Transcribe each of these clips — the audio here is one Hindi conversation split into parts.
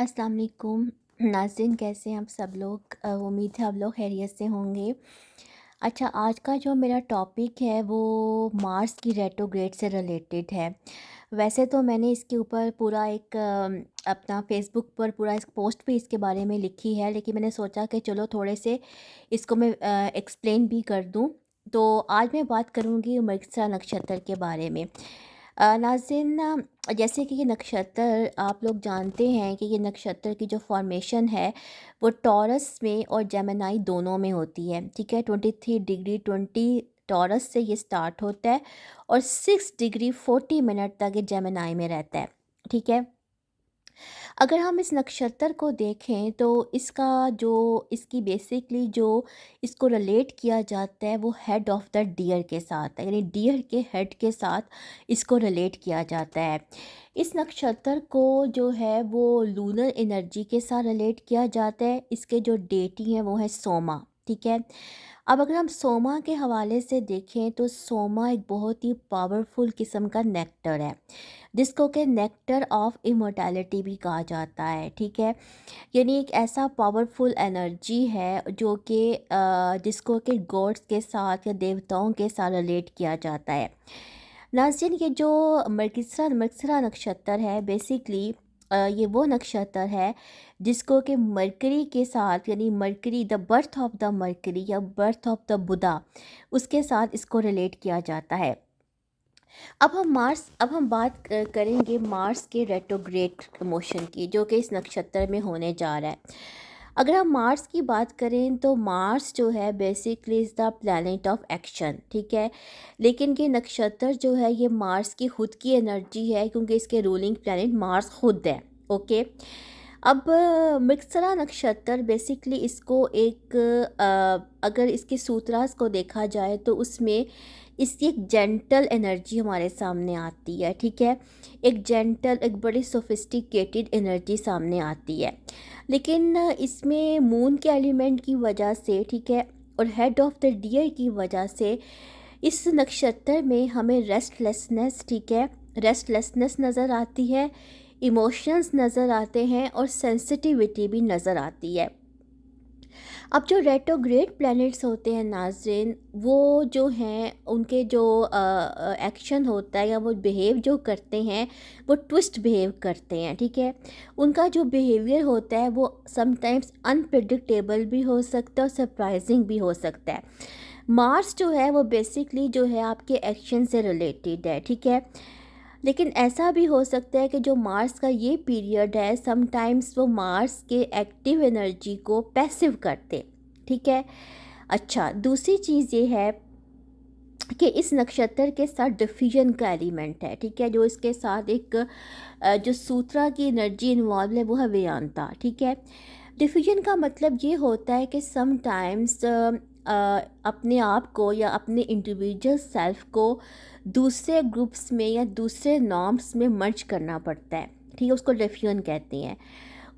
अस्सलाम वालेकुम नाज़रीन, कैसे हैं आप सब लोग। उम्मीद है आप लोग खैरियत से होंगे। अच्छा, आज का जो मेरा टॉपिक है वो मार्स की रेट्रोग्रेड से रिलेटेड है। वैसे तो मैंने इसके ऊपर पूरा एक अपना फ़ेसबुक पर पूरा एक पोस्ट भी इसके बारे में लिखी है, लेकिन मैंने सोचा कि चलो थोड़े से इसको मैं एक्सप्लेन भी कर दूं। तो आज मैं बात करूंगी मृगशिरा नक्षत्र के बारे में। नाज़रीन, जैसे कि ये नक्षत्र आप लोग जानते हैं कि ये नक्षत्र की जो फॉर्मेशन है वो टॉरस में और जेमिनी दोनों में होती है। ठीक है, 23 डिग्री 20 टॉरस से ये स्टार्ट होता है और 6 डिग्री 40 मिनट तक ये जेमिनी में रहता है। ठीक है, अगर हम इस नक्षत्र को देखें तो इसका जो इसकी बेसिकली जो इसको रिलेट किया जाता है वो हेड ऑफ द डियर के साथ है, यानी डियर के हेड के साथ इसको रिलेट किया जाता है। इस नक्षत्र को जो है वो लूनर एनर्जी के साथ रिलेट किया जाता है। इसके जो डेटी हैं वो है सोमा। ठीक है, अब अगर हम सोमा के हवाले से देखें तो सोमा एक बहुत ही पावरफुल किस्म का नेक्टर है, जिसको कि नेक्टर ऑफ इमोर्टैलिटी भी कहा जाता है। ठीक है, यानी एक ऐसा पावरफुल एनर्जी है जो कि जिसको कि गॉड्स के साथ या देवताओं के साथ रिलेट किया जाता है। नाज़रीन, ये जो मृगशिरा मृगशिरा नक्षत्र है बेसिकली ये वो नक्षत्र है जिसको कि मरकरी के साथ, यानी mercury the birth of the mercury या बर्थ ऑफ द बुधा, उसके साथ इसको रिलेट किया जाता है। अब हम बात करेंगे मार्स के रेट्रोग्रेड मोशन की, जो कि इस नक्षत्र में होने जा रहा है। अगर हम मार्स की बात करें तो मार्स जो है basically is the planet of action. ठीक है, लेकिन ये नक्षत्र जो है ये मार्स की खुद की एनर्जी है, क्योंकि इसके रूलिंग प्लैनेट मार्स खुद है। ओके, अब मृगशिरा नक्षत्र बेसिकली इसको एक अगर इसके सूत्रास को देखा जाए तो उसमें इसकी एक जेंटल एनर्जी हमारे सामने आती है। ठीक है, एक जेंटल, एक बड़ी सोफिस्टिकेटेड एनर्जी सामने आती है, लेकिन इसमें मून के एलिमेंट की वजह से, ठीक है, और हेड ऑफ द डियर की वजह से इस नक्षत्र में हमें रेस्टलेसनेस, ठीक है, रेस्टलेसनेस नज़र आती है, इमोशंस नज़र आते हैं और सेंसिटिविटी भी नज़र आती है। अब जो रेट्रोग्रेड प्लैनेट्स होते हैं नाज़रीन, वो जो हैं उनके जो एक्शन होता है या वो बिहेव जो करते हैं वो ट्विस्ट बिहेव करते हैं। ठीक है, उनका जो बिहेवियर होता है वो समटाइम्स अनप्रिडिक्टेबल भी हो सकता है और सरप्राइजिंग भी हो सकता है। मार्स जो है वो बेसिकली जो है आपके एक्शन से रिलेटेड है। ठीक है, लेकिन ऐसा भी हो सकता है कि जो मार्स का ये पीरियड है समटाइम्स वो मार्स के एक्टिव एनर्जी को पैसिव करते। ठीक है, अच्छा, दूसरी चीज़ ये है कि इस नक्षत्र के साथ डिफ्यूजन का एलिमेंट है। ठीक है, जो इसके साथ एक जो सूत्रा की एनर्जी इन्वॉल्व है वो है वेदांता। ठीक है, डिफ्यूजन का मतलब ये होता है कि समटाइम्स अपने आप को या अपने इंडिविजुअल सेल्फ को दूसरे ग्रुप्स में या दूसरे नॉर्म्स में मर्ज करना पड़ता है। ठीक है, उसको डिफ्यूजन कहते हैं।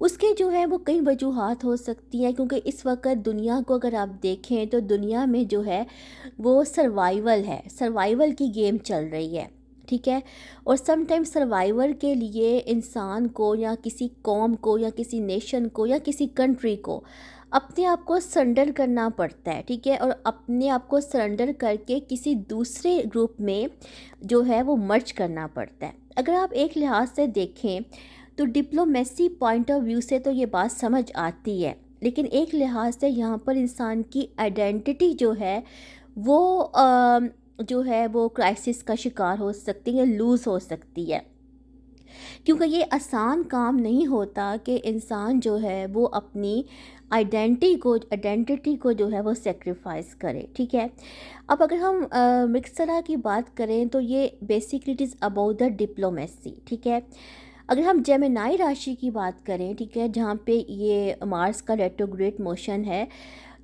उसके जो है वो कई वजूहात हो सकती हैं, क्योंकि इस वक्त दुनिया को अगर आप देखें तो दुनिया में जो है वो सर्वाइवल है, सर्वाइवल की गेम चल रही है। ठीक है, और समटाइम सर्वाइवर के लिए इंसान को या किसी कौम को या किसी नेशन को या किसी कंट्री को अपने आप को सरेंडर करना पड़ता है। ठीक है, और अपने आप को सरेंडर करके किसी दूसरे ग्रुप में जो है वो मर्ज करना पड़ता है। अगर आप एक लिहाज से देखें तो डिप्लोमेसी पॉइंट ऑफ व्यू से तो ये बात समझ आती है, लेकिन एक लिहाज से यहाँ पर इंसान की आइडेंटिटी जो है वो जो है वो क्राइसिस का शिकार हो सकती है, लूज़ हो सकती है, क्योंकि ये आसान काम नहीं होता कि इंसान जो है वो अपनी आइडेंटिटी को जो है वो सेक्रीफाइस करे। ठीक है, अब अगर हम मृगशिरा की बात करें तो ये basically it is about the diplomacy. ठीक है, अगर हम जेमिनी राशि की बात करें, ठीक है, जहाँ पे ये मार्स का रेट्रोग्रेड मोशन है,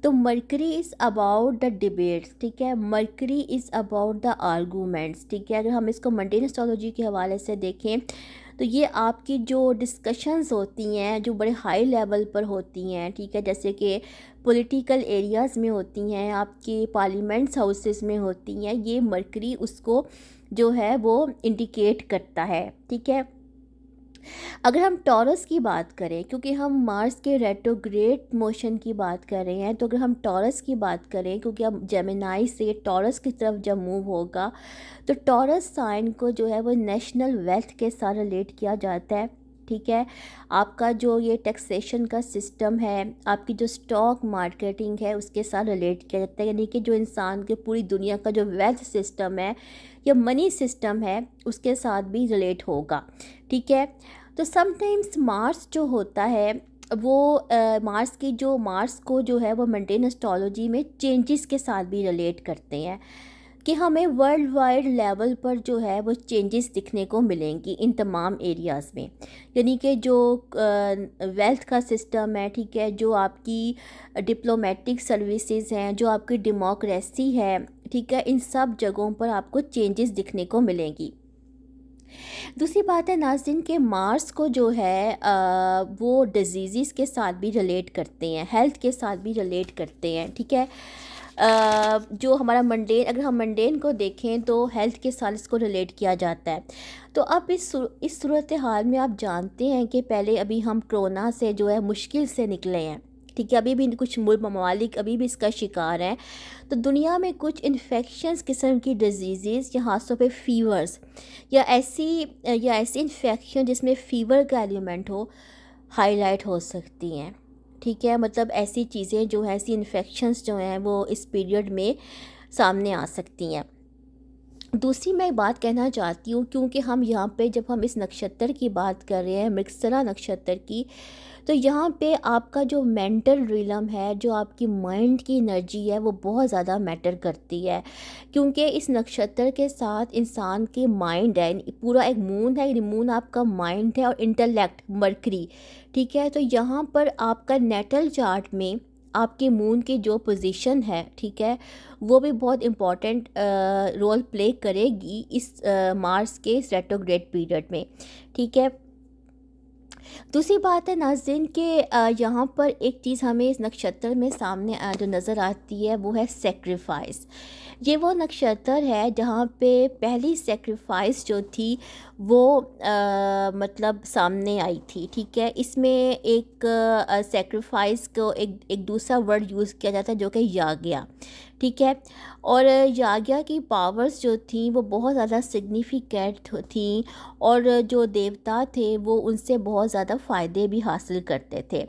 तो mercury is about the debates. ठीक है, mercury is about the arguments. ठीक है, अगर हम इसको मंडेन एस्ट्रोलॉजी के हवाले से देखें तो ये आपकी जो डिस्कशंस होती हैं जो बड़े हाई लेवल पर होती हैं, ठीक है, जैसे कि पॉलिटिकल एरियाज़ में होती हैं, आपकी पार्लियामेंट्स हाउसेस में होती हैं, ये मरकरी उसको जो है वो इंडिकेट करता है। ठीक है, अगर हम टॉरस की बात करें, क्योंकि हम मार्स के रेट्रोग्रेड मोशन की बात कर रहे हैं, तो अगर हम टॉरस की बात करें, क्योंकि अब जेमिनाई से टॉरस की तरफ जब मूव होगा, तो टॉरस साइन को जो है वो नेशनल वेल्थ के साथ रिलेट किया जाता है। ठीक है, आपका जो ये टैक्सेशन का सिस्टम है, आपकी जो स्टॉक मार्केटिंग है, उसके साथ रिलेट किया जाता है। यानी कि जो इंसान के पूरी दुनिया का जो वेल्थ सिस्टम है या मनी सिस्टम है, उसके साथ भी रिलेट होगा। ठीक है, तो समटाइम्स मार्स जो होता है वो मार्स को जो है वो मेंटेन एस्ट्रोलॉजी में चेंजेस के साथ भी रिलेट करते हैं, कि हमें वर्ल्ड वाइड लेवल पर जो है वो चेंजेस दिखने को मिलेंगी इन तमाम एरियाज़ में। यानी कि जो वेल्थ का सिस्टम है, ठीक है, जो आपकी डिप्लोमेटिक सर्विसेज हैं, जो आपकी डेमोक्रेसी है, ठीक है, इन सब जगहों पर आपको चेंजेस दिखने को मिलेंगी। दूसरी बात है नाज़रीन के मार्स को जो है वो डिजीज़ के साथ भी रिलेट करते हैं, हेल्थ के साथ भी रिलेट करते हैं। ठीक है, जो हमारा मंडेन, अगर हम मंडेन को देखें तो हेल्थ के साथ इसको रिलेट किया जाता है। तो अब इस सूरत हाल में आप जानते हैं कि पहले अभी हम कोरोना से जो है मुश्किल से निकले हैं। ठीक है, अभी भी कुछ मुल्क ममालिक अभी भी इसका शिकार हैं। तो दुनिया में कुछ इन्फेक्शंस किस्म की डिजीज़ या खासतौर पे फीवर्स या ऐसी इन्फेक्शन जिसमें फ़ीवर का एलिमेंट हो, हाईलाइट हो सकती हैं। ठीक है, मतलब ऐसी चीज़ें जो हैं, ऐसी इन्फेक्शंस जो हैं वो इस पीरियड में सामने आ सकती हैं। दूसरी मैं बात कहना चाहती हूँ, क्योंकि हम यहाँ पे जब हम इस नक्षत्र की बात कर रहे हैं, मृगशिरा नक्षत्र की, तो यहाँ पे आपका जो मेंटल रिलम है, जो आपकी माइंड की एनर्जी है, वो बहुत ज़्यादा मैटर करती है। क्योंकि इस नक्षत्र के साथ इंसान के माइंड है, पूरा एक मून है, मून आपका माइंड है और इंटेलेक्ट मरकरी। ठीक है, तो यहाँ पर आपका नेटल चार्ट में आपके मून की जो पोजीशन है, ठीक है, वो भी बहुत इम्पॉर्टेंट रोल प्ले करेगी इस मार्स के इस रेट्रोग्रेड पीरियड में। ठीक है, दूसरी बात है नाज़रीन के यहाँ पर एक चीज़ हमें इस नक्षत्र में सामने जो नज़र आती है वो है सेक्रीफाइस। ये वो नक्षत्र है जहाँ पे पहली सेक्रीफाइस जो थी वो मतलब सामने आई थी। ठीक है, इसमें एक सेक्रीफाइस को एक दूसरा वर्ड यूज़ किया जाता है जो कि याज्ञा। ठीक है, और याज्ञा की पावर्स जो थी वो बहुत ज़्यादा सिग्निफिकेंट थी, और जो देवता थे वो उनसे बहुत ज़्यादा फ़ायदे भी हासिल करते थे।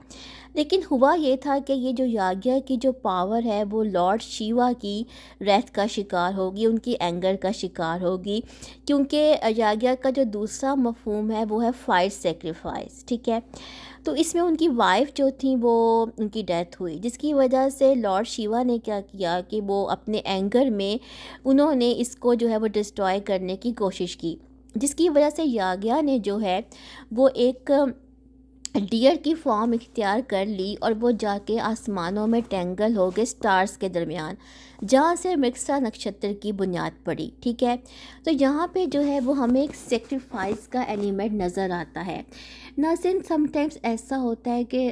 लेकिन हुआ ये था कि ये जो याज्ञा की जो पावर है वो लॉर्ड शिवा की रैथ का शिकार होगी, उनकी एंगर का शिकार होगी, क्योंकि याज्ञा का जो दूसरा मफहूम है वो है फायर सेक्रीफाइस। ठीक है, तो इसमें उनकी वाइफ जो थी वो उनकी डेथ हुई, जिसकी वजह से लॉर्ड शिवा ने क्या किया कि वो अपने एंगर में उन्होंने इसको जो है वो डिस्ट्रॉय करने की कोशिश की, जिसकी वजह से याज्ञा ने जो है वो एक डियर की फॉर्म इख्तियार कर ली, और वो जाके आसमानों में टेंगल हो गए स्टार्स के दरमियान, जहाँ से मृगशिरा नक्षत्र की बुनियाद पड़ी। ठीक है, तो यहाँ पे जो है वो हमें एक सेक्रीफाइस का एलिमेंट नज़र आता है। नाज़रीन समटाइम्स ऐसा होता है कि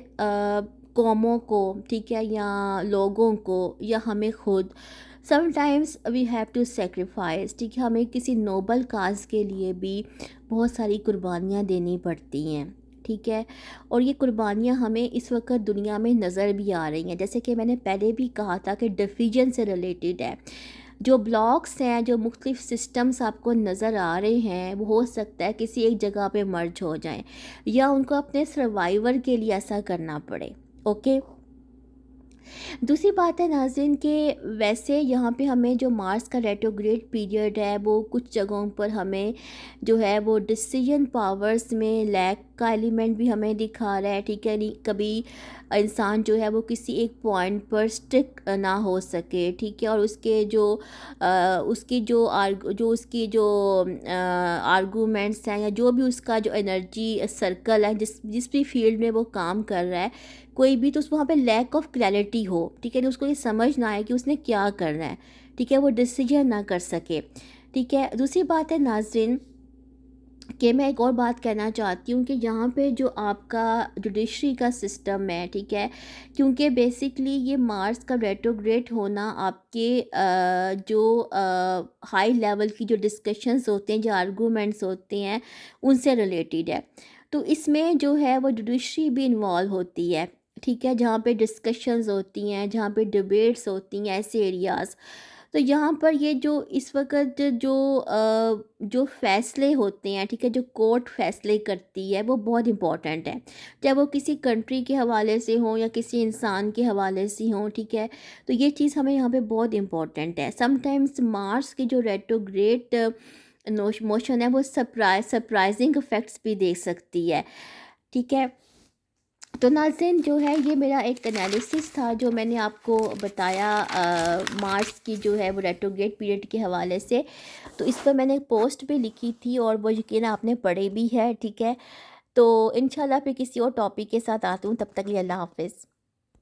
कौमों को, ठीक है, या लोगों को, या हमें खुद sometimes we have to sacrifice. ठीक है, हमें किसी नोबल काज के लिए भी बहुत सारी कुर्बानियाँ देनी पड़ती हैं। ठीक है, और ये कुर्बानियाँ हमें इस वक्त दुनिया में नज़र भी आ रही हैं, जैसे कि मैंने पहले भी कहा था कि डिफिजन से रिलेटेड है। जो ब्लॉक्स हैं, जो मुख्तलिफ सिस्टम्स आपको नज़र आ रहे हैं, वो हो सकता है किसी एक जगह पे मर्ज हो जाएं, या उनको अपने सर्वाइवर के लिए ऐसा करना पड़े। ओके, दूसरी बात है नाज़रीन के वैसे यहाँ पे हमें जो मार्स का रेट्रोग्रेड पीरियड है वो कुछ जगहों पर हमें जो है वो डिसीजन पावर्स में लैक का एलिमेंट भी हमें दिखा रहा है। ठीक है, नहीं कभी इंसान जो है वो किसी एक पॉइंट पर स्टिक ना हो सके। ठीक है, और उसके जो उसकी जो आर्गूमेंट्स हैं, या जो भी उसका जो एनर्जी सर्कल है, जिस भी फील्ड में वो काम कर रहा है, कोई भी, तो उस वहाँ पे लैक ऑफ क्लैरिटी हो। ठीक है, उसको ये समझ ना आए कि उसने क्या करना है। ठीक है, वो डिसीजन ना कर सके। ठीक है, दूसरी बात है नाज़रीन कि मैं एक और बात कहना चाहती हूँ कि यहाँ पे जो आपका जुडिशरी का सिस्टम है, ठीक है, क्योंकि बेसिकली ये मार्स का रेट्रोग्रेड होना आपके जो हाई लेवल की जो डिस्कशंस होते हैं, जो आर्गूमेंट्स होते हैं, उनसे रिलेटेड है। तो इसमें जो है वो जुडिशरी भी इन्वॉल्व होती है, ठीक है, जहाँ पे डिस्कशंस होती हैं, जहाँ पे डिबेट्स होती हैं, ऐसे एरियाज़। तो यहाँ पर ये जो इस वक़्त जो फ़ैसले होते हैं, ठीक है, जो कोर्ट फ़ैसले करती है, वो बहुत इम्पोर्टेंट है। चाहे वो किसी कंट्री के हवाले से हों या किसी इंसान के हवाले से हों, ठीक है। तो ये चीज़ हमें यहाँ पे बहुत इम्पोर्टेंट है। समटाइम्स मार्स की जो रेट्रोग्रेड मोशन है वो सरप्राइजिंग इफ़ेक्ट्स भी दे सकती है, ठीक है। तो नाज़रीन, जो है ये मेरा एक एनालिसिस था जो मैंने आपको बताया मार्स की जो है वो रेट्रोग्रेड पीरियड के हवाले से। तो इस पर मैंने एक पोस्ट भी लिखी थी और वो यकीन आपने पढ़ी भी है, ठीक है। तो इंशाल्लाह फिर किसी और टॉपिक के साथ आती हूँ, तब तक के लिए अल्लाह हाफ़िज़।